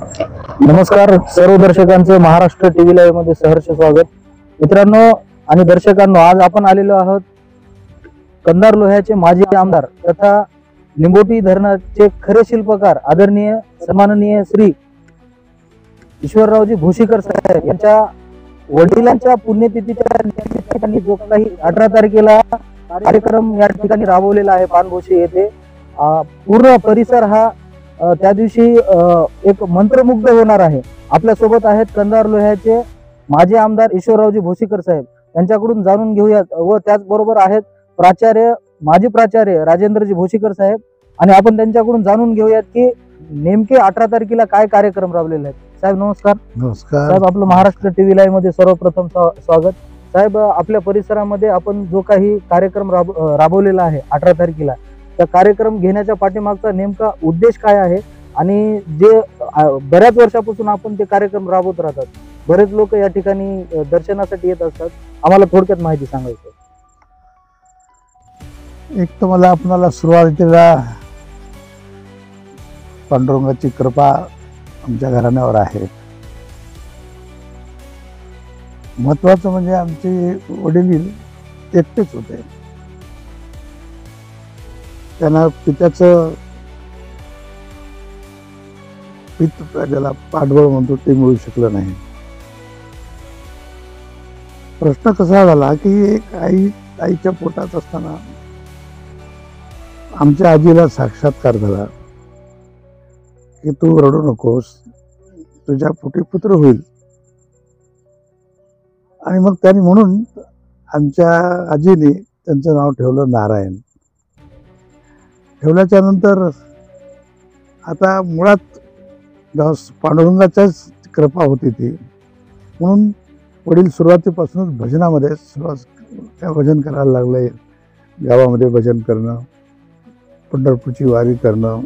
नमस्कार सर्व दर्शकांचं Maharashtra TV live मध्ये सहर्ष स्वागत. मित्रांनो आणि दर्शकांनो, आज आपण आलेलो आहोत कंधार लोह्याचे माजी आमदार तथा लिंबोटी धरणाचे खरे शिल्पकार आदरणीय सन्माननीय श्री ईश्वररावजी भोशीकर साहेब यांच्या वडिलांच्या पुण्यतिथीच्या निमित्ताने जो काही 18 तारखेला कार्यक्रम या ठिकाणी राबवलेला आहे पानभोशी येथे. पूर्ण परिसर हा त्या दिवशी एक मंत्रमुग्ध होणार आहे. आपल्या सोबत आहेत कंधार लोह्याचे माजी आमदार ईश्वररावजी भोशीकर साहेब, त्यांच्याकडून जाणून घेऊयात. व त्याचबरोबर आहेत माजी प्राचार्य राजेंद्रजी भोशीकर साहेब, आणि आपण त्यांच्याकडून जाणून घेऊयात की नेमके 18 तारखेला काय कार्यक्रम राबवलेले आहेत. साहेब नमस्कार. नमस्कार साहेब, आपलं महाराष्ट्र टीव्ही लाईव्ह मध्ये सर्वप्रथम स्वागत. साहेब, आपल्या परिसरामध्ये आपण जो काही कार्यक्रम राबवलेला आहे 18 तारखेला, त्या कार्यक्रम घेण्याच्या पाठीमागचा नेमका उद्देश काय आहे, आणि जे बऱ्याच वर्षापासून आपण ते कार्यक्रम राबवत राहतात, बरेच लोक या ठिकाणी दर्शनासाठी येत असतात, आम्हाला थोडक्यात माहिती सांगायची. एक तर मला आपणाला सुरुवातीला पांडुरंगाची कृपा आमच्या घराण्यावर आहे. महत्वाचं म्हणजे आमचे वडील एकटेच होते. त्यांना पित्याचं पित्त ज्याला पाठबळ म्हणतो ते मिळू शकलं नाही. प्रश्न कसा झाला की एक आईच्या पोटात असताना आमच्या आजीला साक्षात्कार झाला की तू रडू नकोस, तुझ्या पोटी पुत्र होईल. आणि मग त्यांनी म्हणून आमच्या आजीने त्यांचं नाव ठेवलं नारायण. ठेवल्याच्या नंतर आता मुळात पांडुरंगाच्याच कृपा होती ती, म्हणून वडील सुरुवातीपासूनच भजनामध्ये भजन करायला लागले. गावामध्ये भजन करणं, पंढरपूरची वारी करणं,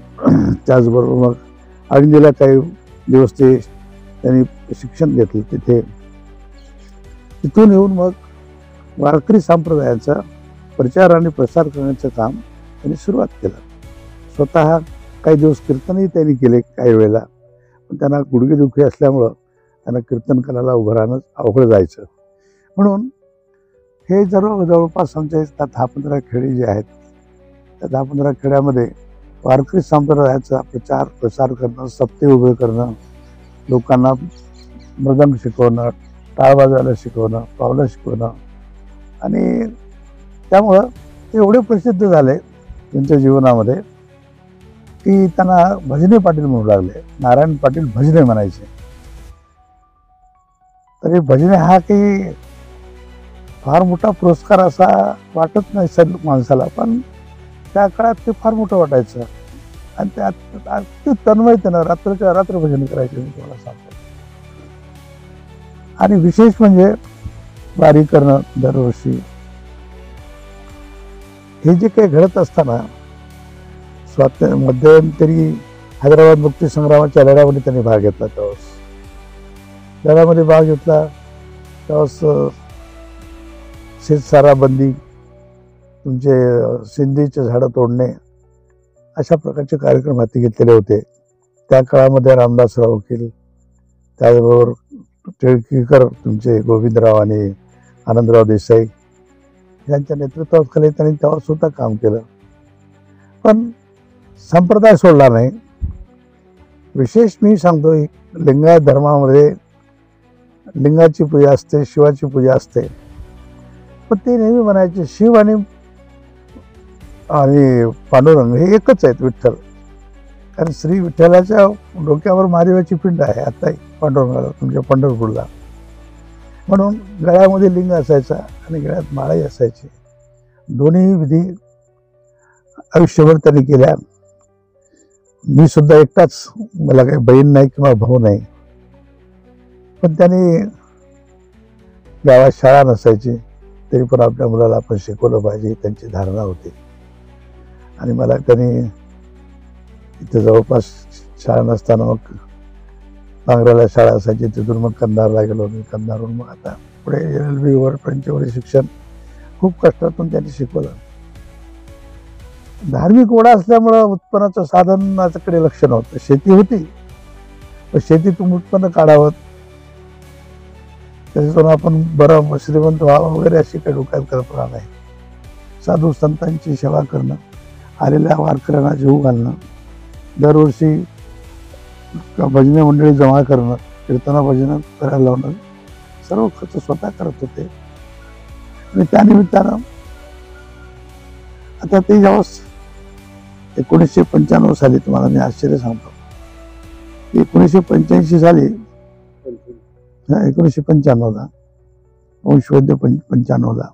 त्याचबरोबर मग आळंदीला काही दिवस त्यांनी शिक्षण घेतलं. तिथून येऊन मग वारकरी संप्रदायाचा प्रचार आणि प्रसार करण्याचं काम त्यांनी सुरुवात केलं. स्वतः काही दिवस कीर्तनही त्यांनी केले काही वेळेला, पण त्यांना गुडघेदुखी असल्यामुळं त्यांना कीर्तन करायला उभं राहणं अवघड जायचं. म्हणून हे जवळपास आमच्या 10-15 खेडे जे आहेत, त्या 10-15 खेड्यामध्ये वारकरी संप्रदायाचा प्रचार प्रसार करणं, सप्ते उभे करणं, लोकांना मृदंग शिकवणं, टाळ वाजवायला शिकवणं, पावलं शिकवणं, आणि त्यामुळं ते एवढे प्रसिद्ध झाले त्यांच्या जीवनामध्ये की त्यांना भजने पाटील म्हणू लागले. नारायण पाटील भजने म्हणायचे. तरी भजने हा काही फार मोठा पुरस्कार असा वाटत नाही सर माणसाला, पण त्या काळात ते फार मोठं वाटायचं. आणि त्यात अगदी तन्मयतेनं रात्रच्या रात्र भजन करायचे मी तुम्हाला सांगतो. आणि विशेष म्हणजे वारी करणं दरवर्षी. हे जे काही घडत असताना मध्यंतरी हैदराबाद मुक्ती संग्रामाच्या लढ्यामध्ये त्यांनी भाग घेतला. लढ्यामध्ये भाग घेतला तेव्हा शेतसारा बंदी, तुमचे सिंधीचे झाडं तोडणे, अशा प्रकारचे कार्यक्रम हाती घेतलेले होते. त्या काळामध्ये रामदासराव वकील, त्याचबरोबर टिळकीकर, तुमचे गोविंदराव आणि आनंदराव देसाई यांच्या नेतृत्वाखाली त्यांनी तेव्हा सुद्धा काम केलं. पण संप्रदाय सोडला नाही. विशेष मी सांगतो, लिंगायत धर्मामध्ये लिंगाची पूजा असते, शिवाची पूजा असते, पण ते नेहमी म्हणायचे शिव आणि पांडुरंग हे एकच आहेत, विठ्ठल. कारण श्री विठ्ठलाच्या डोक्यावर महादेवाची पिंड आहे आता पांडुरंगाला, तुमच्या पंढरपूरला. म्हणून गळ्यामध्ये लिंग असायचा आणि गळ्यात माळाही असायची. दोन्ही विधी आयुष्यभर त्यांनी केल्या. मी सुद्धा एकटाच, मला काही बहीण नाही किंवा भाऊ नाही, पण त्यांनी गावात शाळा नसायची तरी पण आपल्या मुलाला आपण शिकवलं पाहिजे ही त्यांची धारणा होती. आणि मला त्यांनी इथे जवळपास शाळा नसताना मग पांगराला शाळा असायची, तिथून मग कंधारला गेलो. मी कंधारहून मग आता पुढे LLB वर पंचवडी शिक्षण खूप कष्टातून त्यांनी शिकवलं. धार्मिक ओढा असल्यामुळं उत्पन्नाचं साधनाकडे लक्ष नव्हतं. शेती होती शेतीतून उत्पन्न काढावं, त्याच्यातून आपण बरं श्रीमंत व्हावं वगैरे अशी काही डोक्यात कल्पना नाही. साधू संतांची सेवा करणं, आलेल्या वारकऱ्यांना जेवू घालणं, दरवर्षी भजनी मंडळी जमा करणं, कीर्तना भजन करायला लावणं, सर्व खर्च स्वतः करत होते. आणि त्यानिमित्तानं आता ते जेव्हा 1995 साली, तुम्हाला मी आश्चर्य सांगतो, 1985 साली 1995ला वंशवैद्य 95ला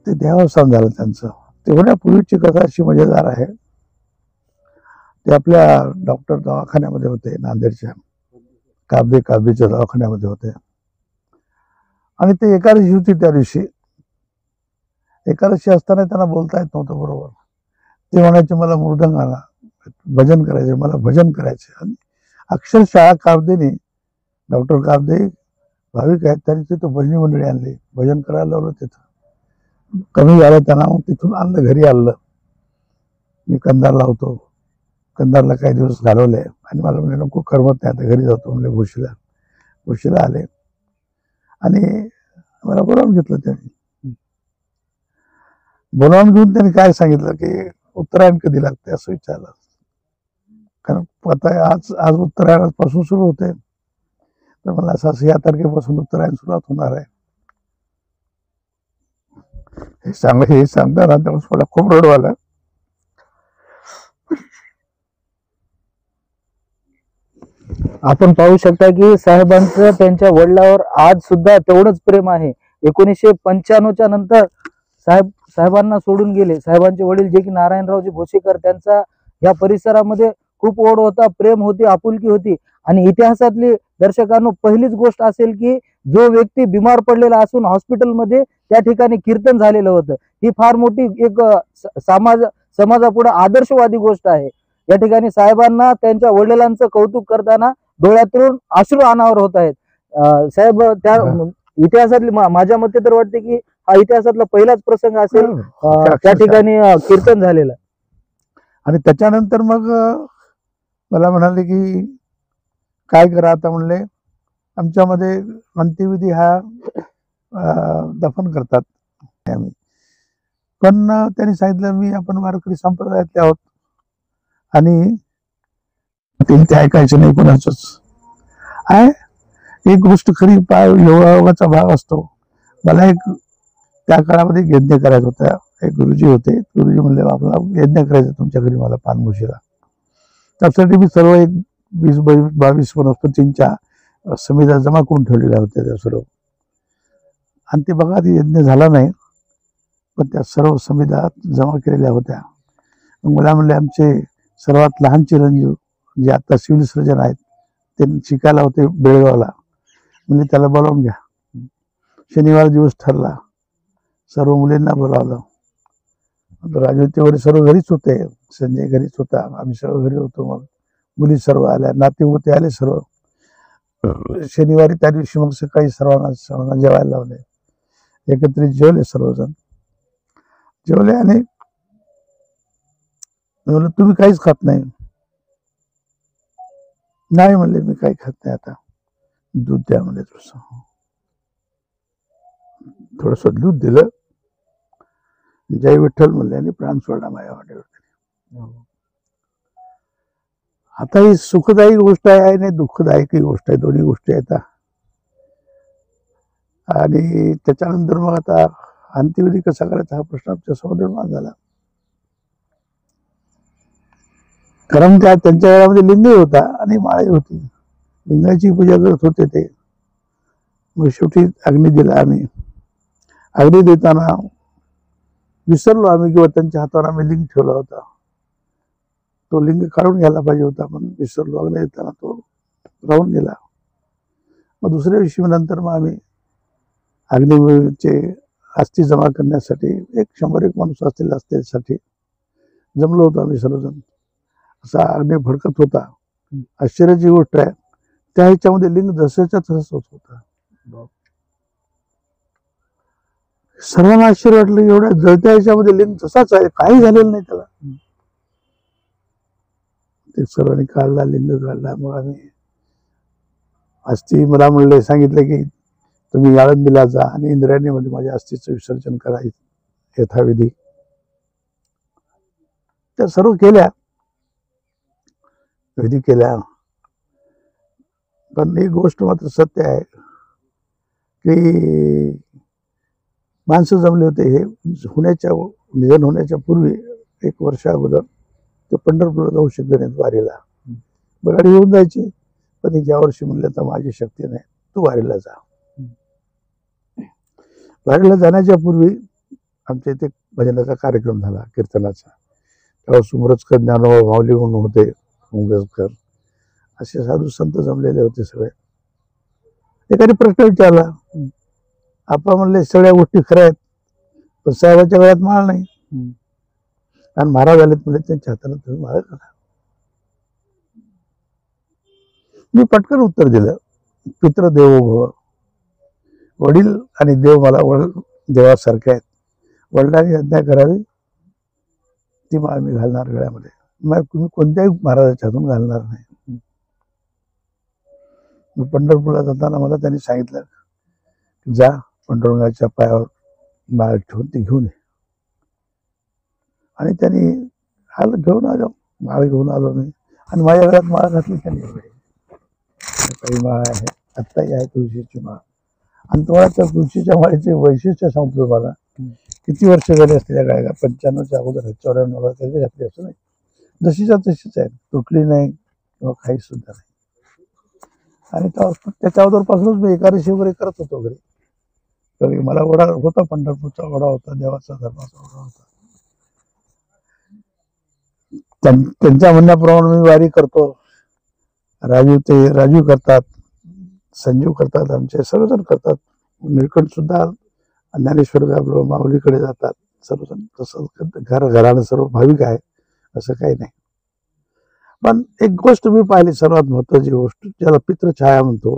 ते देहावसान झालं त्यांचं. ते होण्यापूर्वीची कथा अशी मजेदार आहे. ते आपल्या डॉक्टर दवाखान्यामध्ये होते, नांदेडच्या काब्देच्या दवाखान्यामध्ये होते. आणि ते एकादशी होती. त्या दिवशी एकादशी असताना त्यांना बोलता येत नव्हतं बरोबर. ते म्हणायचे मला मृदंग आणा, भजन करायचे, मला भजन करायचे. आणि अक्षरशः काब्देने, डॉक्टर काब्दे भाविक आहेत, त्यांनी तिथं भजनी मंडळी आणली, भजन करायला लावलं. तिथं कमी झालं त्यांना, मग तिथून आणलं, घरी आणलं. मी कंधारला होतो, कंधारला काही दिवस घालवले. आणि मला म्हणजे नको, करमत नाही, आता घरी जातो म्हणजे. भुशीला आले आणि मला बोलावून घेतलं. त्यांनी बोलावून घेऊन त्यांनी काय सांगितलं की उत्तरायण कधी लागते असं विचारलं. कारण आता आज उत्तरायणापासून सुरू होते, तर मला असं या तारखेपासून उत्तरायण सुरुवात होणार आहे हे सांगताना तेव्हा मला खूप रडू आलं. आपण पाहू शकता की साहेबांचं त्यांच्या वडिलावर आज सुद्धा तेवढंच प्रेम आहे. 1995च्या नंतर साहेबांना सोडून गेले. साहेबांचे वडील जे की नारायणरावजी भोसेकर, त्यांचा या परिसरामध्ये खूप ओढ होता, प्रेम होती, आपुलकी होती. आणि इतिहासातली दर्शकांनो पहिलीच गोष्ट असेल की जो व्यक्ती बिमार पडलेला असून हॉस्पिटलमध्ये त्या ठिकाणी कीर्तन झालेलं होतं, ही फार मोठी एक समाजापुढे आदर्शवादी गोष्ट आहे. या ठिकाणी साहेबांना त्यांच्या वडिलांचं कौतुक करताना डोळ्यातून अश्रू अनावर होत आहेत. साहेब, त्या इतिहासातली माझ्या मते तर वाटते की हा इतिहासातला पहिलाच प्रसंग असेल त्या ठिकाणी कीर्तन झालेलं. आणि त्याच्यानंतर मग मला म्हणाले की काय करा आता. म्हणले आमच्यामध्ये अंत्यविधी हा दफन करतात आम्ही, पण त्यांनी सांगितलं मी आपण वारकरी संप्रदायातले आहोत आणि ते ऐकायचं नाही कोणाचंच आहे. एक गोष्ट खरी योगाचा भाग असतो. मला एक त्या काळामध्ये यज्ञ करायचा होता. एक गुरुजी होते, गुरुजी म्हणले आपला यज्ञ करायचं तुमच्या घरी मला पानमुशीला. त्यासाठी मी सर्व एक 20-22 वनस्पतींच्या समित्या जमा करून ठेवलेल्या होत्या त्या सर्व. आणि ते बघा, ते यज्ञ झाला नाही, पण त्या सर्व समित्या जमा केलेल्या होत्या. मला म्हणले आमचे सर्वात लहान चिरंजीव जे आता सिव्हिल सर्जन आहेत, ते शिकायला होते बेळगावला, म्हणजे त्याला बोलावून घ्या. शनिवार दिवस ठरला, सर्व मुलींना बोलावलं. राजवते वगैरे सर्व घरीच होते, संजय घरीच होता, आम्ही सर्व घरी होतो. मग मुली सर्व आल्या, नाते होते आले सर्व. शनिवारी त्या दिवशी मग सकाळी सर्वांना जेवायला लावले. एकत्रित जेवले, सर्वजण जेवले. आणि म्हणलं तुम्ही काहीच खात नाही. नाही म्हणले मी काही खात नाही, आता दूध द्या म्हणले. थोडस दूध दिलं. जय विठ्ठल म्हणले आणि प्राण सोडला माझ्या वाटेवर. आता ही सुखदायी गोष्ट आहे आणि दुःखदायक गोष्ट आहे, दोन्ही गोष्टी आहेत. आणि त्याच्यानंतर मग आता अंत्यविधी कसा करायचा हा प्रश्न आमच्यासमोर निर्माण झाला. कारण त्यांच्या वेळामध्ये लिंगही होता आणि माळही होती. लिंगाची पूजा करत होते ते. मग शेवटी अग्नी दिला आम्ही. अग्नी देताना विसरलो आम्ही किंवा त्यांच्या हातावर आम्ही लिंग ठेवला होता. तो लिंग काढून घ्यायला पाहिजे होता, पण विसरलो. अग्नी देताना तो राहून गेला. मग दुसऱ्या दिवशी नंतर मग आम्ही अग्नीचे अस्थी जमा करण्यासाठी 100-1 माणूस असतील असतेसाठी जमलो होतो आम्ही सर्वजण. असा अग्नी भडकत होता. आश्चर्याची गोष्ट आहे, त्या ह्याच्यामध्ये लिंग जसंच्या तसंच होत होता. सर्वांना आश्चर्य वाटलं, एवढ्या जळत्या ह्याच्यामध्ये लिंग तसाच आहे, काही झालेलं नाही त्याला. प्रत्येक सर्वांनी काढला, लिंग काढला. मग आम्ही अस्थी मला म्हणले, सांगितलं की तुम्ही आळंदीला जा आणि इंद्रायणीमध्ये माझ्या अस्थीचं विसर्जन करा यथाविधी. त्या सर्व केल्या, विधी केल्या. पण एक गोष्ट मात्र सत्य आहे की माणसं जमले होते. हे निधन होण्याच्या पूर्वी 1 वर्ष अगोदर ते पंढरपूरला जाऊ शकले नाहीत वारीला. गाडी येऊन जायची, पण ज्या वर्षी म्हणलं तर माझी शक्ती नाही, तू वारीला जा. वारीला जाण्याच्या पूर्वी आमच्या इथे भजनाचा कार्यक्रम झाला, कीर्तनाचा. तेव्हा सुमरजकर, ज्ञानोबा माऊली म्हणून होते, उंबरजकर, असे साधू संत जमलेले होते सगळे. एखादी प्रश्न विचारला, आपा म्हणले सगळ्या गोष्टी खऱ्या आहेत, पण साहेबाच्या गळ्यात माळ नाही. आणि महाराज आलेत म्हणजे त्यांच्या हाताने तुम्ही माळ करा. मी पटकन उत्तर दिलं, पितृ देवो भव. वडील आणि देव मला देवासारखे आहेत. वडिलांनी आज्ञा करावी ती माळ मी घालणार गळ्यामध्ये. मग तुम्ही कोणत्याही महाराजाच्या हातून घालणार नाही. मी पंढरपूरला जाताना मला त्यांनी सांगितलं, जा पांडुरंगाच्या पायावर माळ ठेवून ती घेऊन ये. आणि त्यांनी घेऊन आलो, माळ घेऊन आलो मी. आणि माझ्या घरात माळ घातली त्यांनी. काही माळ आहे, आत्ताही आहे तुळशीची माळ. आणि तुम्हाला त्या तुळशीच्या माळीचे वैशिष्ट्य सांगतो मला. किती वर्ष झाले असते त्या गायला, 95च्या अगोदर, 94ला त्याची घातली असं नाही, जशीच्या तशीच आहे, तुटली नाही किंवा काही सुद्धा नाही. आणि त्याच्या अगोदरपासूनच मी एकादशी वगैरे करत होतो घरी. तरी मला वडा होता, पंढरपूरचा वडा होता, देवाचा धर्माचा वडा होता. त्यांच्या म्हणण्याप्रमाणे मी वारी करतो. राजू करतात, संजीव करतात, आमचे सर्वजण करतात. निळकंठ सुद्धा ज्ञानेश्वर गाबलो माऊलीकडे जातात सर्वजण. तसं घरानं सर्व भाविक आहे, असं काही नाही. पण एक गोष्ट मी पाहिली, सर्वात महत्वाची गोष्ट, ज्याला पितृछाया म्हणतो.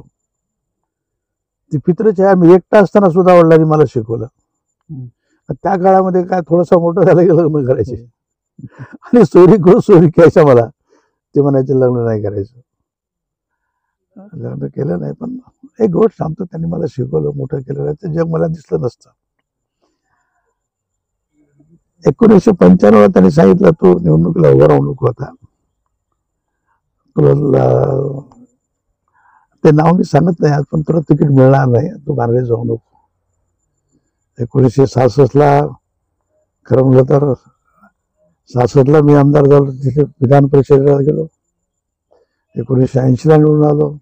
ती पितृछाया मी एकटा असताना सुद्धा वडिलांनी मला शिकवलं. त्या काळामध्ये काय थोडंसं मोठं झालं की लग्न करायचे. आणि सोयरी घ्यायच्या मला. ते म्हणायचे लग्न नाही करायचं. लग्न केलं नाही. पण एक गोष्ट सांगतो, त्यांनी मला शिकवलं, मोठं केलं. ते जग मला दिसलं नसतं. 1995 त्यांनी सांगितलं, तू निवडणुकीला उभा राहू नको आता. तुला ते नाव मी सांगत नाही आज, पण तुला तिकीट मिळणार नाही, तू मार्गे जाऊ नको. 1966ला खरं म्हणलं तर 66ला मी आमदार झालो, तिथे विधान परिषदेला गेलो. 1980ला निवडून आलो,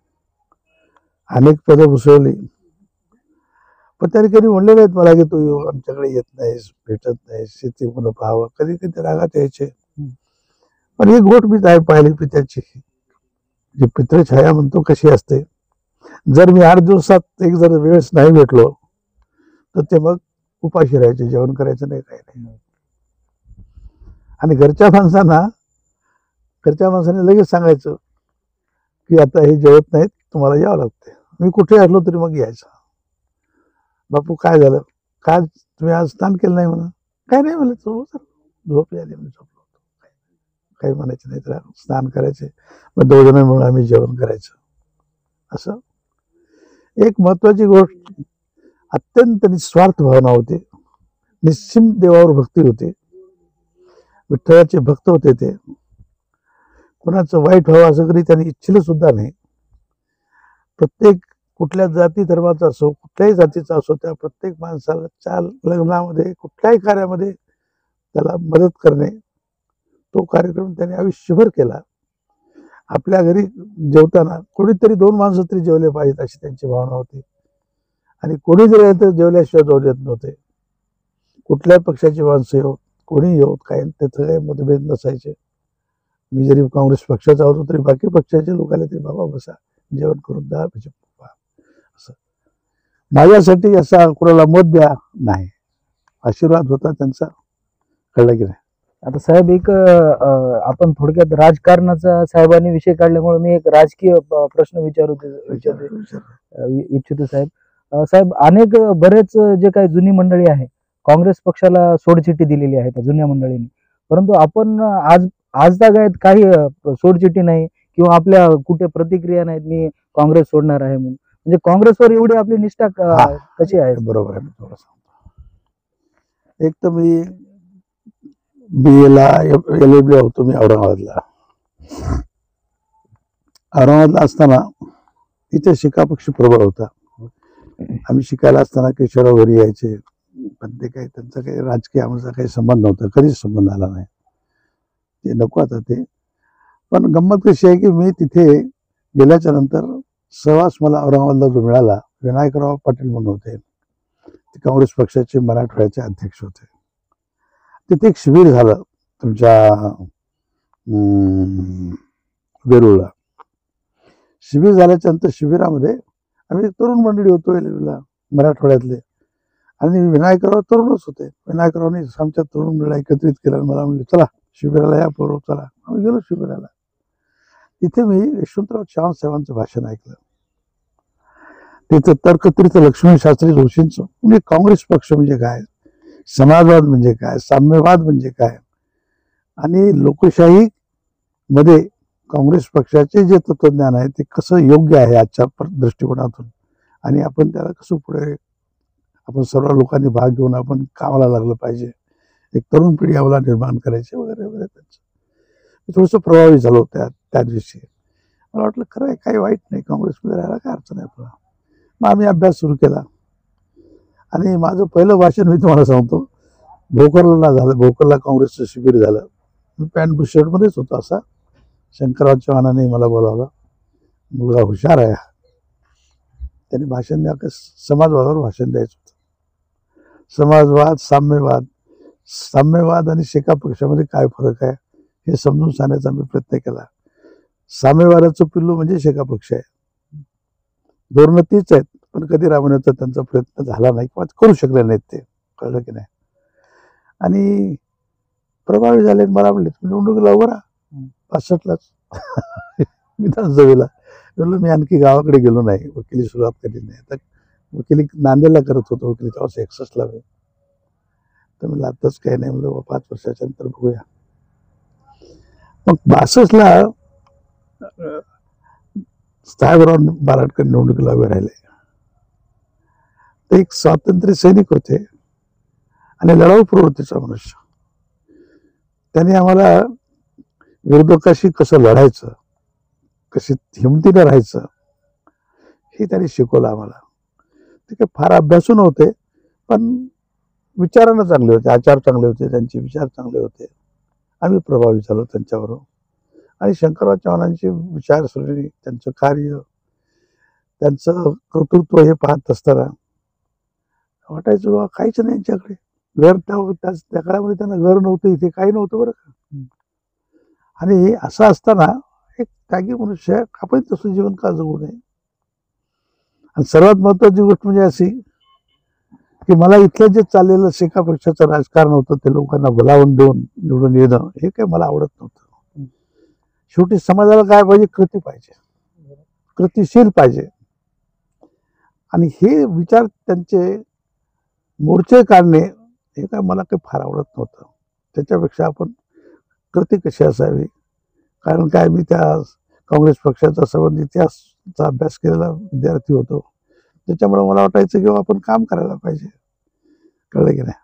अनेक पदं भूषवली. पण त्यांनी कधी म्हणले नाहीत मला की तू आमच्याकडे येत नाहीस, भेटत नाहीस, शेती म्हणून पाहावं. कधी कधी रागात यायचे. पण एक गोष्ट मी काय पाहिली पित्याची, जी पितृछाया म्हणतो कशी असते. जर मी 8 दिवसात एक जर वेळेस नाही भेटलो तर ते मग उपाशी राहायचे, जेवण करायचं नाही, काही नाही. आणि घरच्या माणसाने लगेच सांगायचं की आता हे जेवत नाहीत, तुम्हाला यावं लागते. मी कुठे असलो तरी मग यायचं. बापू काय झालं, काय तुम्ही आज स्नान केलं नाही म्हणा. काय नाही म्हणलं, झोप आली म्हणजे झोपलो होतो. काही म्हणायचं नाही, तर स्नान करायचे. मग 2 जण म्हणून आम्ही जेवण करायचं. असं एक महत्वाची गोष्ट, अत्यंत निस्वार्थ भावना होती, निश्चिम देवावर भक्ती होती, विठ्ठलाचे भक्त होते. ते कोणाचं वाईट व्हावं असं कधी त्यांनी इच्छिलं सुद्धा नाही. प्रत्येक कुठल्या जाती धर्माचा असो, कुठल्याही जातीचा असो, त्या प्रत्येक माणसाला लग्नामध्ये, कुठल्याही कार्यामध्ये त्याला मदत करणे, तो कार्यक्रम त्यांनी आयुष्यभर केला. आपल्या घरी जेवताना कोणीतरी 2 माणसं तरी जेवले पाहिजेत अशी त्यांची भावना होती. आणि कोणी जरी तर जेवल्याशिवाय जाऊ देत नव्हते. कुठल्याही पक्षाची माणसं येऊत, कोणी येऊत, काही त्याचं काही मतभेद नसायचे. मी जरी काँग्रेस पक्षाचा होतो तरी बाकी पक्षाचे लोक आले तरी बाबा बसा, जेवण करून द्या, असं. माझ्यासाठी असा कोणाला मत द्या नाही, आशीर्वाद होता त्यांचा. कळलं की नाही. आता साहेब, एक आपण थोडक्यात राजकारणाचा साहेबांनी विषय काढल्यामुळे मी एक राजकीय प्रश्न विचारू इच्छितो साहेब. साहेब, बरेच जे काही जुनी मंडळी आहे, काँग्रेस पक्षाला सोडचिठ्ठी दिलेली आहे त्या जुन्या मंडळींनी. परंतु आपण आज तागायत काही सोडचिठी नाही किंवा आपल्या कुठे प्रतिक्रिया नाहीत मी काँग्रेस सोडणार आहे म्हणून. म्हणजे काँग्रेसवर एवढी आपली निष्ठा हा. कशी आहे? बरोबर आहे. मी थोडं सांगतो. एक तर मी BA ला LLB होतो मी औरंगाबादला. औरंगाबादला असताना तिथे शिकापक्षी प्रबळ होता. आम्ही शिकायला असताना केशवराव घरी यायचे, पण ते काही त्यांचा काही राजकीय आमचा काही संबंध नव्हता, कधीच संबंध आला नाही. ते नको आता ते. पण गंमत कशी आहे की मी तिथे गेल्याच्या नंतर सहवास मला औरंगाबादला जो मिळाला, विनायकराव पाटील म्हणून होते, ते काँग्रेस पक्षाचे मराठवाड्याचे अध्यक्ष होते. तिथे एक शिबिर झालं तुमच्या वेरूळला. शिबिर झाल्याच्या नंतर शिबिरामध्ये आम्ही तरुण मंडळी होतो LLBला मराठवाड्यातले, आणि विनायकराव तरुणच होते. विनायकरावने आमच्या तरुण मंडळीला एकत्रित केलं आणि मला म्हणले चला शिबिराला या पोरं चला. आम्ही गेलो शिबिराला. तिथे मी यशवंतराव चव्हाण साहेबांचं भाषण ऐकलं. तिथं तर्कतीर्थ लक्ष्मण शास्त्री जोशींचं म्हणजे काँग्रेस पक्ष म्हणजे काय, समाजवाद म्हणजे काय, साम्यवाद म्हणजे काय, आणि लोकशाही मध्ये काँग्रेस पक्षाचे जे तत्वज्ञान आहे ते कसं योग्य आहे आजच्या दृष्टिकोनातून, आणि आपण त्याला कसं पुढे आपण सर्व लोकांनी भाग घेऊन आपण कामाला लागलं पाहिजे, एक तरुण पिढी आम्हाला निर्माण करायची वगैरे वगैरे. त्यांचं थोडंसं प्रभावी झालो त्या दिवशी. मला वाटलं खरं आहे, काही वाईट नाही, काँग्रेसमध्ये राहायला काय अडचण आहे आपल्याला. मग आम्ही अभ्यास सुरू केला, आणि माझं पहिलं भाषण मी तुम्हाला सांगतो भोकरला झालं. भोकरला काँग्रेसचं शिबिर झालं. मी पॅन्ट शर्टमध्येच होतो. असा शंकरराव चव्हाणांनी मला बोलावलं, मुलगा हुशार आहे. त्यांनी भाषण द्या, समाजवादावर भाषण द्यायचं होतं. समाजवाद, साम्यवाद आणि शेका पक्षामध्ये काय फरक आहे हे समजून सांगण्याचा मी प्रयत्न केला. साम्यवादाचं पिल्लू म्हणजे शेका पक्ष आहे. धोरणं तीच आहेत, पण कधी राबवण्याचा त्यांचा प्रयत्न झाला नाही किंवा करू शकले नाहीत ते. कळलं की नाही? आणि प्रभावी झाले. मला म्हणले तुम्ही निवडणुकीला उभं राहा 65लाच विधानसभेला. म्हणलं मी आणखी गावाकडे गेलो नाही, वकिली सुरुवात केली नाही. तर वकिली नांदेडला करत होतो, वकिली तेव्हा 61ला मी. तर म्हणलं आताच काही नाही, म्हणलं 5 वर्षाच्या नंतर बघूया. मग 62ला साहेबराव बारटकर निवडणुकीला उभे राहिले. ते एक स्वातंत्र्य सैनिक होते आणि लढाऊ प्रवृत्तीचा मनुष्य. त्यांनी आम्हाला विरोधकाशी कसं लढायचं, कशी हिमतीने राहायचं हे त्यांनी शिकवलं आम्हाला. ते काही फार अभ्यासू नव्हते, पण विचारानं चांगले होते, आचार चांगले होते, त्यांचे विचार चांगले होते. आम्ही प्रभावी झालो त्यांच्यावरून. आणि शंकरराव चव्हाणांची विचारसरणी, त्यांचं कार्य, त्यांचं कर्तृत्व हे पाहत असताना वाटायचं बाबा काहीच नाही यांच्याकडे. घर त्या काळामध्ये त्यांना घर नव्हतं, इथे काही नव्हतं बरं का. आणि असं असताना एक त्यागी मनुष्य, आपण तसं जीवन का जगू नये. आणि सर्वात महत्वाची गोष्ट म्हणजे अशी की मला इथलं जे चाललेलं शेका पक्षाचं राजकारण होतं ते लोकांना बोलावून देऊन निवडून येणं हे काही मला आवडत नव्हतं. शेवटी समाजाला काय पाहिजे, कृती पाहिजे, कृतीशील पाहिजे. आणि हे विचार त्यांचे मोर्चे काढणे हे काय मला काही फार आवडत नव्हतं. त्याच्यापेक्षा आपण कृती कशी असावी, कारण काय मी त्या काँग्रेस पक्षाचा संबंध इतिहासचा अभ्यास केलेला विद्यार्थी होतो. त्याच्यामुळे मला वाटायचं की आपण काम करायला पाहिजे. कळलं की नाही?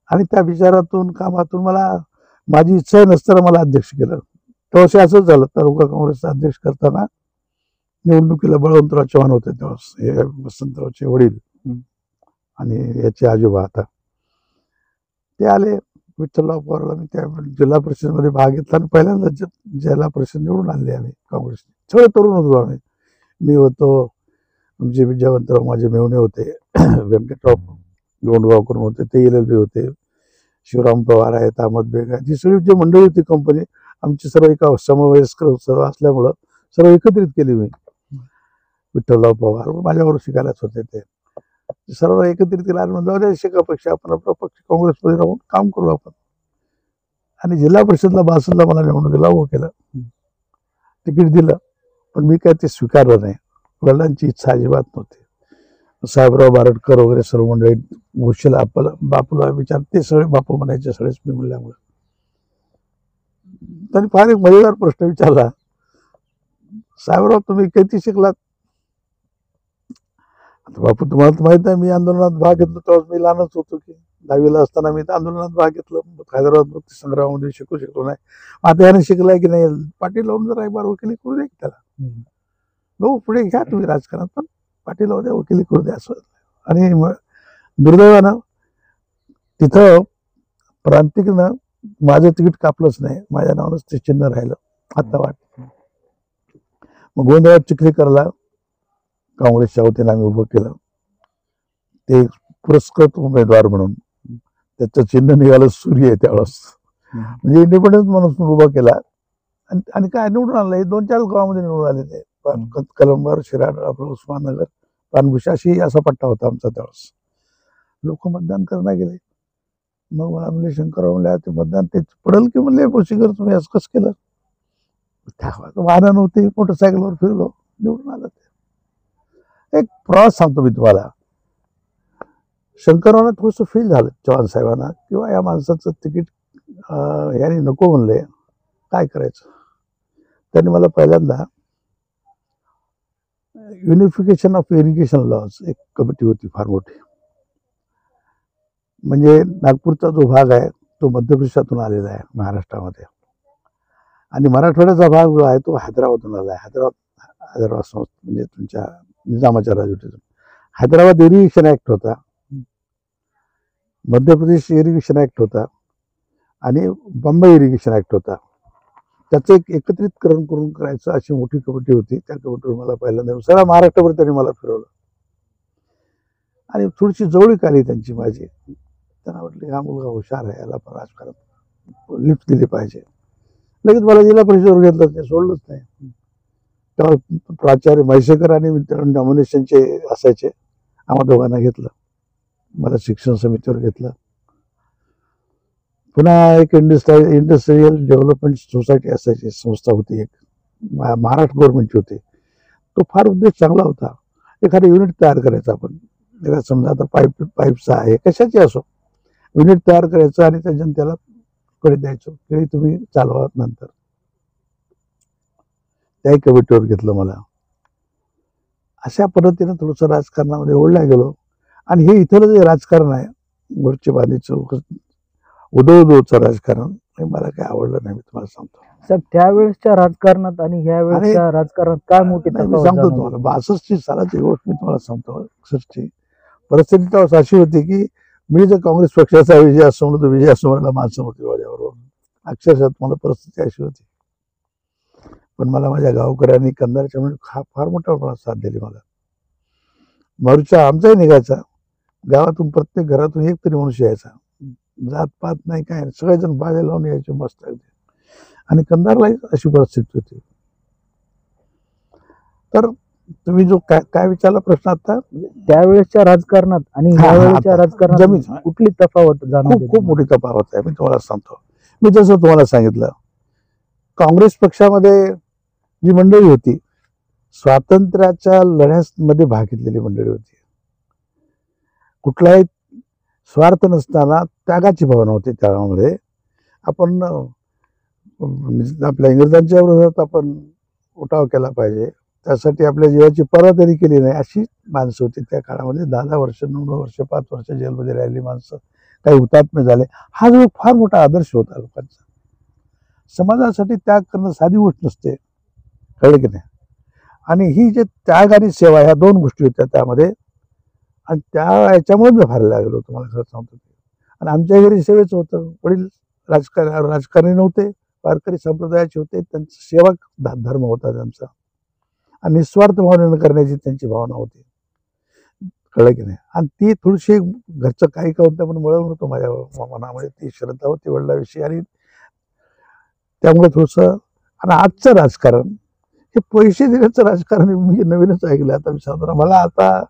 आणि त्या विचारातून कामातून मला माझी इच्छा नसताना मला अध्यक्ष केलं. तेव्हा असंच झालं. तालुका काँग्रेसचा अध्यक्ष करताना निवडणुकीला बळवंतराव चव्हाण होते तेव्हा, हे वसंतरावचे वडील आणि याचे आजोबा. आता ते आले विठ्ठलराव पवारला. मी त्या जिल्हा परिषदेमध्ये भाग घेतला आणि पहिल्यांदा जिल्हा परिषद निवडून आणले आम्ही काँग्रेसने. सगळे तरुण होतो आम्ही. मी होतो, आमचे विजयवंतराव माझे मेवणे होते, व्यंकटराव गोंडगावकर होते, ते LLB होते, शिवराम पवार आहेत, अहमद बेग आहेत. ही सगळी जी मंडळी होती कंपनी आमची सर्व एका समवयस्कर सर्व असल्यामुळं सर्व एकत्रित केली मी. विठ्ठलराव पवार माझ्याबरोबर शिकायलाच होते, ते सर्व एकत्रित केलं. आणि म्हणजे शेका पक्ष आपण आपला पक्ष काँग्रेसमध्ये राहून काम करू आपण. आणि जिल्हा परिषदला 62ला मला निवडणुकीला उभं केलं, तिकीट दिलं, पण मी काय ते स्वीकारलं नाही. वडिलांची इच्छा अजिबात नव्हती. साहेबराव बारटकर वगैरे सर्व मंडळी, मुशीला बापूला विचार, ते सगळे बापू म्हणायचे सगळेच मी म्हणल्यामुळे. त्यांनी फार एक मजेदार प्रश्न विचारला, साहेबराव तुम्ही किती शिकलात? आता बापू तुम्हाला तर माहित आहे मी आंदोलनात भाग घेतलो तेव्हा मी लहानच होतो की 10वीला असताना मी आंदोलनात भाग घेतलं. हैदराबाद मुक्ती संग्रामामध्ये शकलो नाही. आता याने शिकलाय की नाही, पाठी लावून जरा एक बार वकिली करू दे त्याला. भाऊ पुढे घ्या तुम्ही राजकारणात, पण पाठी लावू द्या, वकिली करू द्या असं. आणि दुर्दैवानं तिथं प्रांतिकनं माझं तिकीट कापलंच नाही, माझ्या नावानंच ते चिन्ह राहिलं. आता वाट मग गोंधळात चिखलीकरला काँग्रेसच्या वतीनं आम्ही उभं केलं, ते पुरस्कृत उमेदवार म्हणून. त्याचं चिन्ह निघालं सूर्य त्यावेळेस, म्हणजे इंडिपेंडन्स म्हणून उभा केला. आणि काय निवडून आणलं, हे 2-4 गावामध्ये निवडून आले ते. कलंबर, शिराड, आपलं उस्माननगर, पानभुश अशी असा पट्टा होता आमचा त्यावेळेस. लोक मतदान करण्यात गेले. मग मला म्हणले शंकरराव म्हणले ते मतदान ते पडेल की म्हणले पोशीकर तुम्ही असं कसं केलं? वाहनं नव्हती, मोटरसायकलवर फिरलो, निवडून आलं. ते एक प्रवास सांगतो मी तुम्हाला. शंकररावना थोडंसं फील झालं चव्हाण साहेबांना, किंवा या माणसाचं तिकीट याने नको म्हणले, काय करायचं. त्यांनी मला पहिल्यांदा युनिफिकेशन ऑफ इरिगेशन लॉज एक कमिटी होती फार मोठी. म्हणजे नागपूरचा जो भाग आहे तो मध्य प्रदेशातून आलेला आहे महाराष्ट्रामध्ये, आणि मराठवाड्याचा भाग जो आहे तो हैदराबादून आला आहे. हैदराबाद संस्था म्हणजे तुमच्या निजामाच्या राजवटीतून. हैदराबाद इरिगेशन ऍक्ट होता, मध्य प्रदेश इरिगेशन ऍक्ट होता, आणि बंबई इरिगेशन ऍक्ट होता. त्याचं एक एकत्रितकरण करून करायचं अशी मोठी कमिटी होती. त्या कमिटीवर मला पहिल्यांदा सगळ्या महाराष्ट्रावर त्यांनी मला फिरवलं, आणि थोडीशी जवळीक आली त्यांची माझी. त्यांना वाटले हा मुलगा हुशार आहे, याला पण राजकारणात लिफ्ट दिली पाहिजे. लगेच मला जिल्हा परिषदेवर घेतलं, ते सोडलंच नाही. तेव्हा प्राचार्य म्हैसेकर आणि नॉमिनेशनचे असायचे, आम्हा दोघांना घेतलं. मला शिक्षण समितीवर घेतलं. पुन्हा एक इंडस्ट्रियल डेव्हलपमेंट सोसायटी असायची, संस्था होती एक, महाराष्ट्र गव्हर्नमेंटची होती. तो फार उद्देश चांगला होता. एखादं युनिट तयार करायचं आपण, समजा आता पाईपचा आहे, कशाची असो, युनिट तयार करायचं आणि त्या जनतेला कडे द्यायचं, ते तुम्ही चालवा. नंतर त्याही कमिटीवर घेतलं मला. अशा पद्धतीनं थोडंसं राजकारणामध्ये ओढल्या गेलो. आणि हे इथलं जे राजकारण आहे, वरची बांधीचं उदोचं राजकारण, हे मला काही आवडलं नाही, मी तुम्हाला सांगतो. साहेब त्यावेळेसच्या राजकारणात आणि ह्या वेळेसच्या राजकारणात काय मोठी मी सांगतो तुम्हाला. 62 सालाची गोष्ट मी तुम्हाला सांगतो. 61 परिस्थिती त्यावेळेस अशी होती की मी जर काँग्रेस पक्षाचा विजय असो म्हणून, तो विजय असो म्हणायला माणसं होती माझ्याबरोबर. अक्षरशः मला परिस्थिती अशी होती. पण मला माझ्या गावकऱ्यांनी, कंधारच्या म्हणून फार मोठा प्रमाणात साथ दिली मला. मोर्चा आमचाही निघायचा, गावातून प्रत्येक घरातून एक तरी मनुष्य यायचा, जात पात नाही काय, सगळेजण बाजा लावून यायचे मस्त अगदी. आणि कंधारलाही अशी परिस्थिती होती. तर तुम्ही जो काय विचारला प्रश्न आता, त्यावेळेसच्या राजकारणात आणि ह्यावेळेसच्या राजकारणात जमीन कुठली तफावत जाणवते? खूप मोठी तफावत आहे. मी तुम्हाला सांगतो. मी जसं तुम्हाला सांगितलं, काँग्रेस पक्षामध्ये जी मंडळी होती, स्वातंत्र्याच्या लढ्यामध्ये भाग घेतलेली मंडळी होती. कुठलाही स्वार्थ नसताना त्यागाची भावना होती त्यामध्ये. आपण आपल्या इंग्रजांच्या विरोधात आपण उठाव केला पाहिजे, त्यासाठी आपल्या जीवाची पर्वा तरी केली नाही, अशी माणसं होती त्या काळामध्ये. 10 वर्ष, 9 वर्ष, 5 वर्ष जेलमध्ये राहिली माणसं, काही हुतात्मे झाले. हा जो फार मोठा आदर्श होता लोकांचा. समाजासाठी त्याग करणं साधी गोष्ट नसते, कळलं की नाही. आणि ही जे त्याग आणि सेवा ह्या 2 गोष्टी होत्या त्यामध्ये, आणि याच्यामुळे मी फार लागलो तुम्हाला खरं सांगतो. आणि आमच्या घरी सेवेचं होतं. वडील राजकारणी नव्हते, वारकरी संप्रदायाचे होते. त्यांचा सेवक धर्म होता त्यांचा, आणि निस्वार्थ भावनेनं करण्याची त्यांची भावना होती, कळलं की नाही. आणि ती थोडीशी घरचं काही का होतं पण वळवून होतं माझ्या मनामध्ये, ती श्रद्धा होती वडिलाविषयी. आणि त्यामुळे थोडंसं. आणि आजचं राजकारण हे पैसे देण्याचं राजकारण मी नवीनच ऐकलं आता. मी सांगतो मला, आता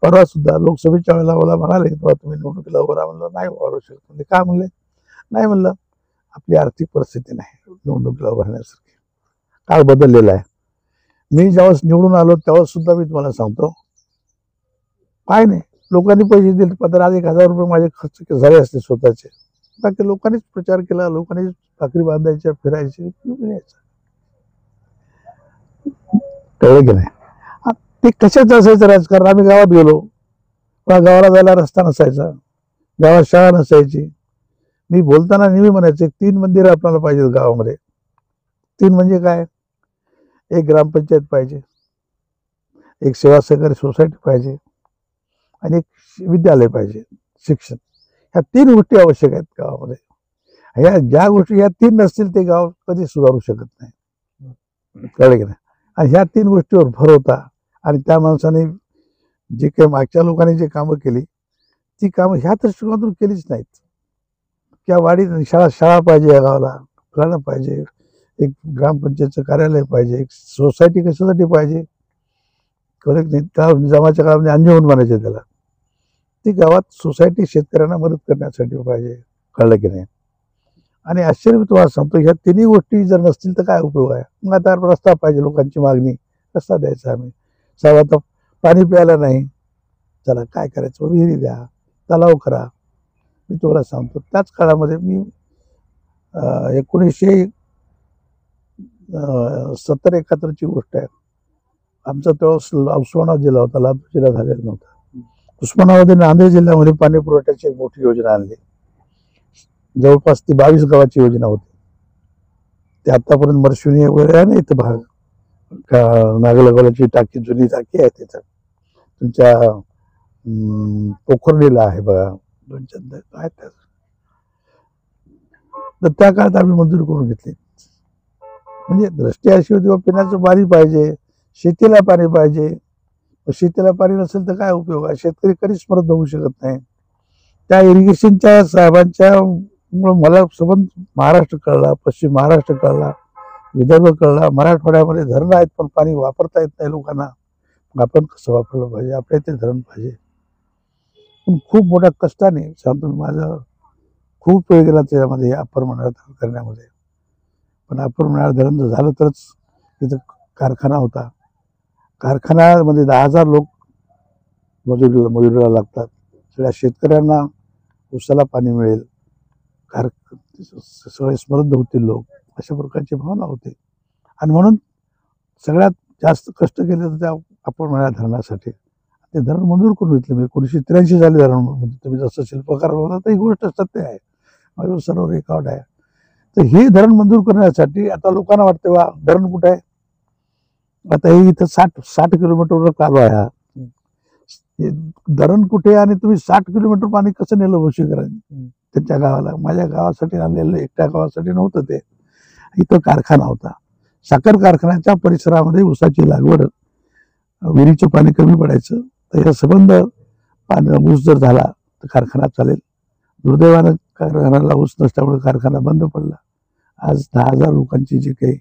परवा सुद्धा लोकसभेच्या वेळेला मला म्हणाले तेव्हा तुम्ही निवडणुकीला उभं राहा. म्हणलं नाही उभं शकत. म्हणजे काय म्हणले? नाही म्हणलं आपली आर्थिक परिस्थिती नाही निवडणुकीला उभं राहण्यासारखी, काळ बदललेला आहे. मी ज्यावेळेस निवडून आलो त्यावेळेस सुद्धा मी तुम्हाला सांगतो, काय नाही लोकांनी पैसे दिले, 15,000-1,000 रुपये माझे खर्च झाले असते स्वतःचे, बाकी लोकांनीच प्रचार केला, लोकांनीच भाकरी बांधायच्या, फिरायची, यायचं. कळलं की नाही? ते कशाच असायचं राजकारण? आम्ही गावात गेलो, गावाला जायला रस्ता नसायचा, गावात शाळा नसायची. मी बोलताना नेहमी म्हणायचं 3 मंदिरं आपल्याला पाहिजेत गावामध्ये. 3 म्हणजे काय? एक ग्रामपंचायत पाहिजे, एक सेवा सहकारी सोसायटी पाहिजे आणि एक विद्यालय पाहिजे, शिक्षण. ह्या 3 गोष्टी आवश्यक आहेत गावामध्ये. ह्या ज्या गोष्टी ह्या 3 नसतील ते गाव कधी सुधारू शकत नाही. कळलं की नाही? आणि ह्या 3 गोष्टीवर भर होता आणि त्या माणसाने जे काही मागच्या लोकांनी जे कामं केली ती कामं ह्या दृष्टिकोनातून केलीच नाहीत. किंवा वाडीत शाळा पाहिजे, या गावाला कळलं पाहिजे, एक ग्रामपंचायतचं कार्यालय पाहिजे, एक सोसायटी कशासाठी पाहिजे? कळलं नाही? त्या निजामाच्या काळामध्ये अंजुमन म्हणायचे त्याला. ती गावात सोसायटी शेतकऱ्यांना मदत करण्यासाठी पाहिजे. कळलं की नाही? आणि आश्चर्य मी तुम्हाला सांगतो, ह्या 3 गोष्टी जर नसतील तर काय उपयोग आहे? मग आता रस्ता पाहिजे, लोकांची मागणी, रस्ता द्यायचा आम्ही. साहेब आता पाणी प्यायला नाही, चला काय करायचं, विहिरी द्या, तलाव करा. मी तुम्हाला सांगतो त्याच काळामध्ये मी 1970-71ची गोष्ट आहे. आमचा तेव्हा उस्मानाबाद जिल्हा होता, लातूर जिल्हा झालेला नव्हता. उस्मानाबाद नांदेड जिल्ह्यामध्ये पाणी पुरवठ्याची एक मोठी योजना आणली. जवळपास ती 22 गावाची योजना होती. ते आतापर्यंत मरशिवनी वगैरे आहे ना इथं भाग, नागलगावची टाकी, जुनी टाकी आहे तिथं. तुमच्या पोखर्णीला आहे बघा, 2-4 आहेत त्या. तर त्या काळात आम्ही मंजूर करून घेतली. म्हणजे दृष्टी अशी होती, पिण्याचं पाणी पाहिजे, शेतीला पाणी पाहिजे. शेतीला पाणी नसेल तर काय उपयोग आहे? शेतकरी कधीच समृद्ध होऊ शकत नाही. त्या इरिगेशनच्या साहेबांच्या मला संबंध महाराष्ट्र कळला, पश्चिम महाराष्ट्र कळला, विदर्भ कळला. मराठवाड्यामध्ये धरणं आहेत पण पाणी वापरता येत नाही लोकांना. आपण कसं वापरलं पाहिजे? आपल्या इथे धरण पाहिजे. पण खूप मोठ्या कष्टाने सांगतो, माझं खूप वेळ गेला त्याच्यामध्ये अप्पर मंडळात धरण करण्यामध्ये. पण अप्पर मंडळात धरण जर झालं तरच तिथं कारखाना होता. कारखान्यामध्ये 10,000 लोक मजुरीला लागतात. सगळ्या शेतकऱ्यांना उसाला पाणी मिळेल, सगळे समृद्ध होतील लोक, अशा प्रकारची भावना होती. आणि म्हणून सगळ्यात जास्त कष्ट केले तर त्या अप्पर मंडळा धरणासाठी. ते धरण मंजूर करून घेतले. मी 1983 साली धरण, तुम्ही जसं शिल्पकार बोलला तर ही गोष्ट सत्य आहे, माझ्यावर सर्व रेकॉर्ड आहे. तर हे धरण मंजूर करण्यासाठी आता लोकांना वाटते वा धरण कुठे आहे? आता हे इथं 60 किलोमीटरवर कालवा आहे. धरण कुठे आणि तुम्ही 60 किलोमीटर पाणी कसं नेलं भोशीकरांनी त्यांच्या गावाला? माझ्या गावासाठी आणलेलं एकट्या गावासाठी नव्हतं ते. इथं कारखाना होता. साखर कारखान्याच्या परिसरामध्ये ऊसाची लागवड, विहिरीचं पाणी कमी पडायचं, तर या संबंध ऊस जर झाला तर कारखाना चालेल. दुर्दैवानं कारखान्याला ऊस नसल्यामुळे कारखाना बंद पडला. आज 10,000 लोकांची जे काही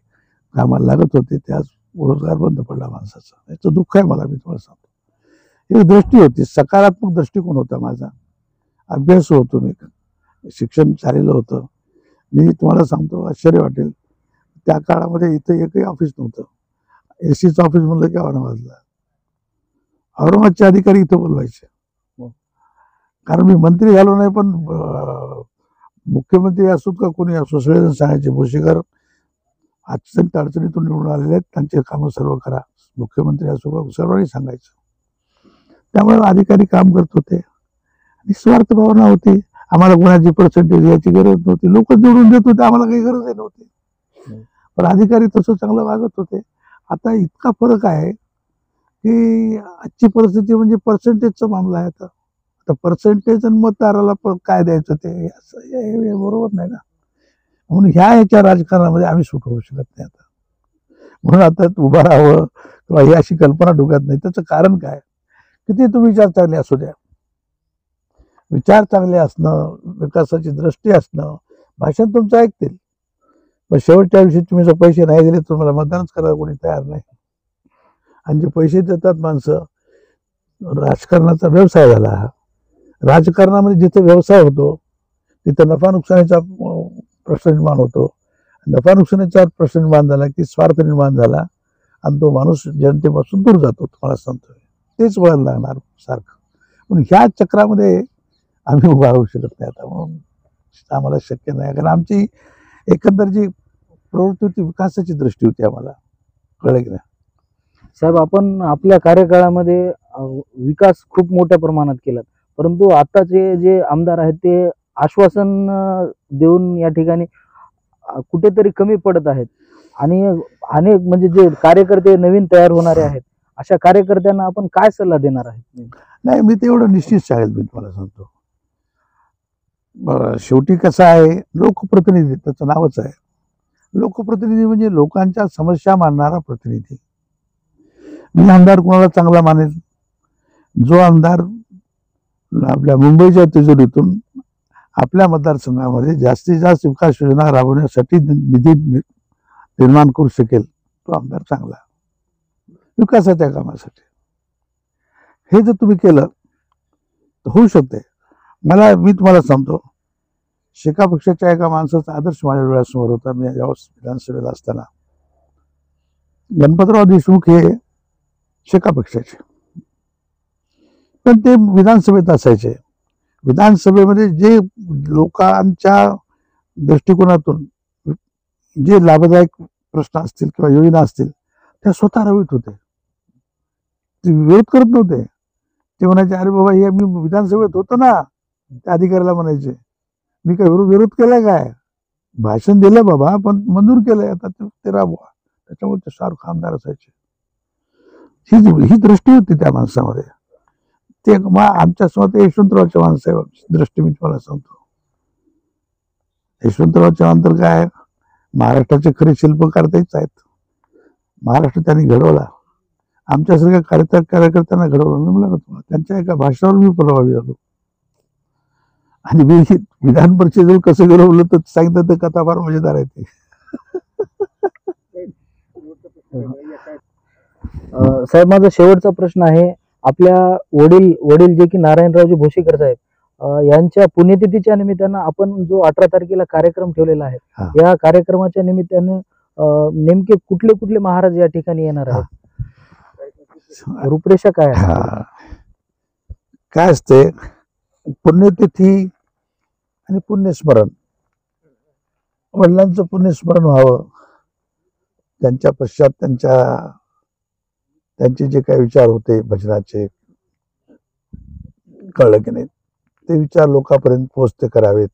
कामाला लागत होते ते आज रोजगार बंद पडला माणसाचा. याचं दुःख आहे मला, मी तुम्हाला सांगतो. ही दृष्टी होती, सकारात्मक दृष्टिकोन होता माझा. अभ्यास होतो, मी शिक्षण झालेलं होतं. मी तुम्हाला सांगतो, आश्चर्य वाटेल, त्या काळामध्ये इथं एकही ऑफिस नव्हतं. एसीचं ऑफिस म्हणलं की औरंगाबादला. औरंगाबादचे अधिकारी इथं बोलवायचे, कारण मी मंत्री झालो नाही पण मुख्यमंत्री असोत का कोणी असो, सगळेजण सांगायचे भोशीकर अडचणीतून निवडून आलेले आहेत, त्यांचे कामं सर्व करा. मुख्यमंत्री असो का सर्वांनी सांगायचं. त्यामुळे अधिकारी काम करत होते. निस्वार्थ भावना होती. आम्हाला कोणाची पर्सेंटेज याची गरज नव्हती. लोक निवडून देत होते, आम्हाला काही गरजही नव्हती. पण अधिकारी तसं चांगलं वागत होते. आता इतका फरक आहे की आजची परिस्थिती म्हणजे पर्सेंटेजचा मामला आहे. आता पर्सेंटेज आणि मतदाराला काय द्यायचं ते बरोबर नाही ना. म्हणून ह्याच्या राजकारणामध्ये आम्ही सुट होऊ शकत नाही आता. म्हणून आता उभं राहावं किंवा ही अशी कल्पना डोक्यात नाही. त्याचं कारण काय? किती तुम्ही विचार चांगले असू द्या, विचार चांगले असणं, विकासाची दृष्टी असणं, भाषण तुमचं ऐकतील, पण शेवटच्या दिवशी तुम्ही जर पैसे नाही दिले तुम्हाला मतदानच करायला कोणी तयार नाही. आणि जे पैसे देतात माणसं, राजकारणाचा व्यवसाय झाला हा. राजकारणामध्ये जिथे व्यवसाय होतो तिथे नफा नुकसानीचा प्रश्न निर्माण होतो. नफा नुकसानीचा प्रश्न निर्माण झाला की स्वार्थ निर्माण झाला आणि तो माणूस जनतेपासून दूर जातो. तुम्हाला सांगतोय तेच वळण लागणार सारखं. म्हणून ह्या चक्रामध्ये आम्ही उभा राहू शकत नाही आता. म्हणून आम्हाला शक्य नाही, कारण आमची एकंदर जी प्रवृत्ती होती विकासाची दृष्टी होती आम्हाला. कळलं की नाही? साहेब, आपण आपल्या कार्यकाळामध्ये विकास खूप मोठ्या प्रमाणात केला, परंतु आताचे जे आमदार आहेत ते आश्वासन देऊन या ठिकाणी कुठेतरी कमी पडत आहेत. आणि अनेक म्हणजे जे कार्यकर्ते नवीन तयार होणारे आहेत, अशा कार्यकर्त्यांना आपण काय सल्ला देणार आहेत? नाही, मी तेवढं निश्चित सांगेल, मी तुम्हाला सांगतो. शेवटी कसं आहे, लोकप्रतिनिधी त्याचं नावच आहे. लोकप्रतिनिधी म्हणजे लोकांच्या समस्या मांडणारा प्रतिनिधी. मी आमदार कोणाला चांगला मानेल? जो आमदार आपल्या मुंबईच्या तिजोरीतून आपल्या मतदारसंघामध्ये जास्तीत जास्त विकास योजना राबवण्यासाठी निधी निर्माण करू शकेल, तो आमदार चांगला विकासाच्या कामासाठी. हे जर तुम्ही केलं तर होऊ शकते. मी तुम्हाला सांगतो, शेका पक्षाच्या एका माणसाचा आदर्श माझ्या डोळ्यासमोर होता. मी विधानसभेला असताना गणपतराव देशमुख हे शेका पक्षाचे, पण ते विधानसभेत असायचे. विधानसभेमध्ये जे लोकांच्या दृष्टिकोनातून जे लाभदायक प्रश्न असतील किंवा योजना असतील त्या स्वतः राबवित होते. ते विरोध करत नव्हते. ते म्हणायचे, अरे बाबा, हे मी विधानसभेत होतो ना, त्या अधिकाऱ्याला म्हणायचे, मी काय विरोध केलाय काय? भाषण दिलं बाबा, पण मंजूर केलंय, आता ते राबवा. त्याच्यामुळे ते सारखं आमदार असायचे. ही दृष्टी होती त्या माणसामध्ये. ते आमच्या समोर यशवंतरावच्या माणसाची दृष्टी मी तुम्हाला सांगतो. यशवंतराव चव्हाण तर काय महाराष्ट्राचे खरे शिल्पकार तेच आहेत. महाराष्ट्र त्यांनी घडवला, आमच्यासारख्या कार्यकर्त्यांना घडवलं. मी म्हणलं ना तुम्हाला, त्यांच्या एका भाषणावर मी प्रभावी झालो. आणि मी विधान परिषदेवर कसं घडवलं तर सांगितलं तर कथा फार मजेदार आहे ती. साहेब, माझा शेवटचा प्रश्न आहे. आपल्या वडील जे की नारायणरावजी भोशीकर साहेब यांच्या पुण्यतिथीच्या निमित्तानं आपण जो 18 तारखेला कार्यक्रम ठेवलेला आहे, या कार्यक्रमाच्या निमित्तानं नेमके कुठले कुठले महाराज या ठिकाणी येणार आहेत? रूपरेषा काय आहे? काय असते, पुण्यतिथी आणि पुण्यस्मरण, वडिलांचं पुण्यस्मरण व्हावं, त्यांच्या पश्चात त्यांचे जे काही विचार होते भजनाचे, कळलं की नाही, ते विचार लोकांपर्यंत पोहोचते करावेत.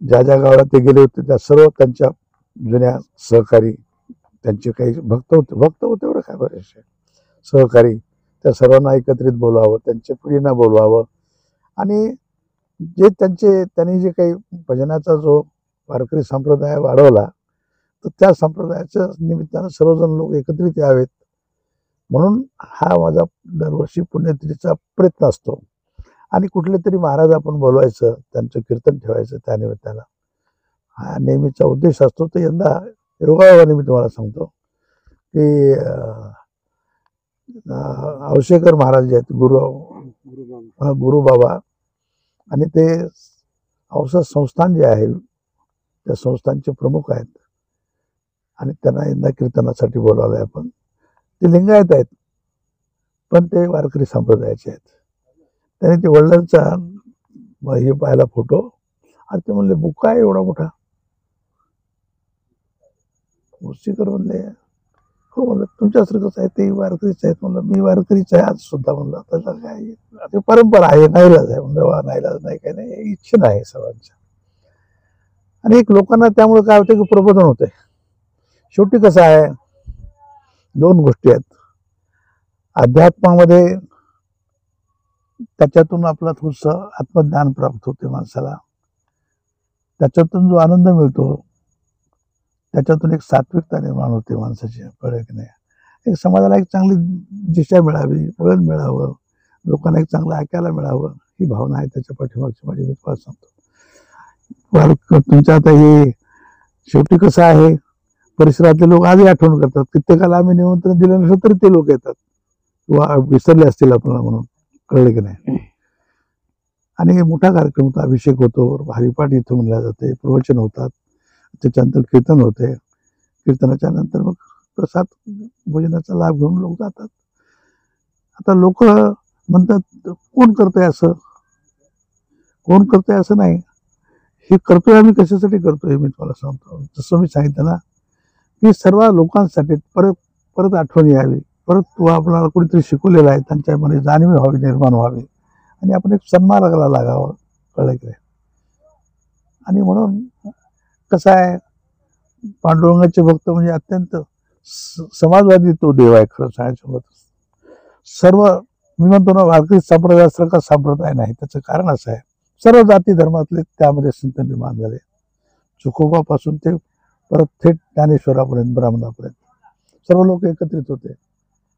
ज्या ज्या गावाला ते गेले होते त्या सर्व त्यांच्या जुन्या सहकारी, त्यांचे काही भक्त होते बरं, काय बरेचसे सहकारी, त्या सर्वांना एकत्रित बोलवावं, त्यांच्या पिढींना बोलवावं. आणि जे त्यांनी जे काही भजनाचा जो वारकरी संप्रदाय वाढवला, तर त्या संप्रदायाच्या निमित्तानं सर्वजण लोक एकत्रित यावेत, म्हणून हा माझा दरवर्षी पुण्यतिथीचा प्रयत्न असतो. आणि कुठले तरी महाराज आपण बोलवायचं, त्यांचं कीर्तन ठेवायचं, त्या निमित्तानं हा नेहमीचा उद्देश असतो. तर यंदा योगायोगाने मी तुम्हाला सांगतो की औशेकर महाराज जे आहेत, गुरुबाबा, आणि ते औषध संस्थान जे आहे त्या संस्थानचे प्रमुख आहेत, आणि त्यांना यंदा कीर्तनासाठी बोलावलंय आपण. ते लिंगायत आहेत, पण ते वारकरी संप्रदायाचे आहेत. त्याने ते वडिलांचा हे पाहिला फोटो, आणि ते म्हणले, बुक्का आहे एवढा मोठा? भोसीकर म्हणले, हो. म्हणलं, तुमच्यासारखंच आहे, ते वारकरीच आहेत. म्हणलं, मी वारकरीच आहे आज सुद्धा. म्हणलं, त्याला काय परंपरा आहे, नाईलाज आहे. म्हणलं, वा, नाईलाज नाही, काय नाही, इच्छा आहे सर्वांच्या. आणि एक लोकांना त्यामुळे काय होतं की प्रबोधन होते. शेवटी कसं आहे, दोन गोष्टी आहेत. अध्यात्मामध्ये त्याच्यातून आपला थोडंसं आत्मज्ञान प्राप्त होते माणसाला, त्याच्यातून जो आनंद मिळतो त्याच्यातून एक सात्विकता निर्माण होते माणसाची. कळलं की नाही? एक समाजाला एक चांगली दिशा मिळावी, वळण मिळावं, लोकांना एक चांगलं ऐकायला मिळावं, ही भावना आहे त्याच्या पाठीमागची माझी. मी तुम्हाला सांगतो, तुमच्या आता हे शेवटी कसं आहे, परिसरातले लोक आजही आठवण करतात. कित्येकाला आम्ही निमंत्रण दिलं नसलं तरी ते लोक येतात, किंवा विसरले असतील आपल्याला म्हणून. कळले की नाही? आणि मोठा कार्यक्रम होता, अभिषेक होतो, हरिपाठ इथं म्हणल्या जाते, प्रवचन होतात, त्याच्यानंतर कीर्तन होते. कीर्तनाच्या नंतर मग प्रसाद भोजनाचा लाभ घेऊन लोक जातात. आता लोक म्हणतात, कोण करतंय असं, कोण करतंय असं नाही. हे करतोय आम्ही कशासाठी करतोय मी तुम्हाला सांगतो. जसं मी सांगितलं ना की सर्व लोकांसाठी परत परत आठवण यावी, परत तो आपल्याला कोणीतरी शिकवलेला आहे त्यांच्यामध्ये जाणीव व्हावी, निर्माण व्हावी आणि आपण एक सन्मानाला लागावं. कळलं की. आणि म्हणून कसं आहे, पांडुरंगाचे भक्त म्हणजे अत्यंत समाजवादी तो देव आहे. खरं सांगायचं होतं सर्व मी म्हणतो ना वारकरी संप्रदायासारखा संप्रदाय नाही. त्याचं कारण असं आहे सर्व जाती धर्मातले त्यामध्ये संत निर्माण झाले. चुकोबापासून ते परत थेट ज्ञानेश्वरापर्यंत ब्राह्मणापर्यंत सर्व लोक एकत्रित होते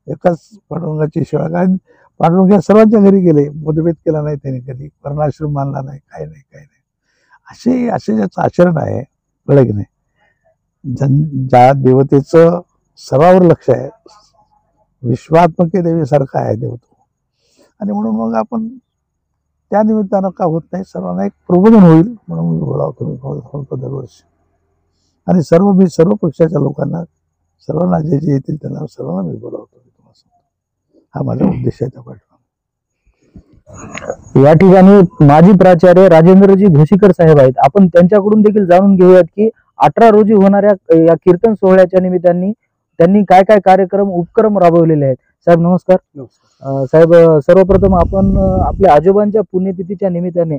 एकाच पांडुरंगाची सेवा. कारण पांडुरंग या सर्वांच्या घरी गेले, मतभेद केला नाही त्यांनी, कधी वर्णाश्रम मानला नाही, काही नाही काही नाही. असे ज्याचं आचरण आहे कळलं की नाही. ज्या देवतेचं सर्वावर लक्ष आहे, विश्वात्मके देवीसारखा आहे देव तो. आणि म्हणून मग आपण त्या निमित्तानं का होत नाही, सर्वांना एक प्रबोधन होईल म्हणून मी बोलावतो. मी बोलतो दरवर्षी. आणि सर्व पक्षाच्या लोकांना, सर्वांना जे जे येतील त्यांना सर्वांना मी बोलावतो. हा माझा उद्देश आहे त्या पाठवा. या ठिकाणी माजी प्राचार्य राजेंद्रजी भोसीकर साहेब आहेत. आपण त्यांच्याकडून देखील जाणून घेऊयात की 18 रोजी होणाऱ्या या कीर्तन सोहळ्याच्या निमित्ताने त्यांनी काय काय कार्यक्रम उपक्रम राबवलेले आहेत. साहेब नमस्कार. साहेब सर्वप्रथम आपण आपल्या आजोबांच्या पुण्यतिथीच्या निमित्ताने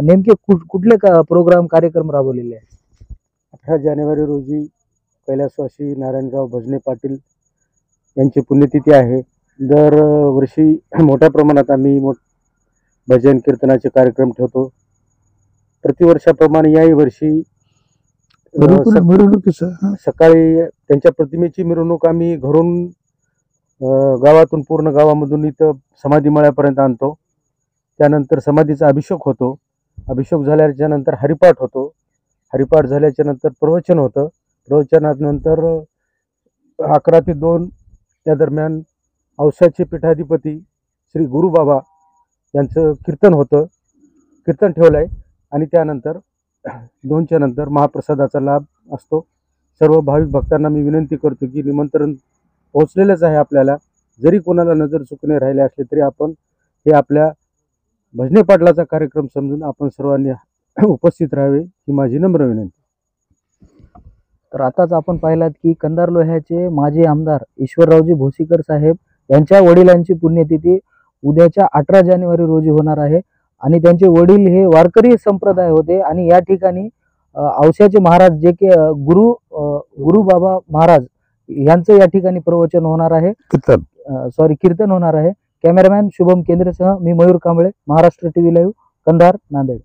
नेमके कुठले प्रोग्राम कार्यक्रम राबवलेले आहेत. 18 जानेवारी रोजी कैलासवासी नारायणराव भजने पाटील यांची पुण्यतिथी आहे. दरवर्षी मोठ्या प्रमाणात आम्ही भजन कीर्तनाचे कार्यक्रम ठेवतो. प्रतिवर्षाप्रमाणे याही वर्षी सकाळी त्यांच्या प्रतिमेची मिरवणूक आम्ही घरून गावातून पूर्ण गावामधून इथं समाधी मळ्यापर्यंत आणतो. त्यानंतर समाधीचा अभिषेक होतो. अभिषेक झाल्याच्या नंतर हरिपाठ होतो. हरिपाठ झाल्याच्या नंतर प्रवचन होतं. प्रवचनानंतर 11 ते 2 या दरम्यान औसाचे पीठाधिपती श्री गुरुबाबा यांचं कीर्तन होतं. कीर्तन ठेवलं आहे. आणि त्यानंतर 2च्या नंतर महाप्रसादाचा लाभ असतो. सर्व भाविक भक्तांना मी विनंती करतो की निमंत्रण पोहोचलेलंच आहे आपल्याला. जरी कोणाला नजर चुकणे राहिले असले तरी आपण हे आपल्या भजने पाटलाचा कार्यक्रम समजून आपण सर्वांनी उपस्थित राहावे ही माझी नम्र विनंती. तर आताच आपण पाहिलात की कंधार लोह्याचे माजी आमदार ईश्वररावजी भोसीकर साहेब यांच्या वडिलांची पुण्यतिथी उद्याच्या 18 जानेवारी रोजी होणार आहे. आणि त्यांचे वडील हे वारकरी संप्रदाय होते. आणि या ठिकाणी औस्याचे महाराज जे की गुरुबाबा महाराज यांचं या ठिकाणी प्रवचन होणार आहे, कीर्तन होणार आहे. कॅमेरामॅन शुभम केंद्रेसह मी मयूर कांबळे, महाराष्ट्र टीव्ही लाईव्ह, कंधार, नांदेड.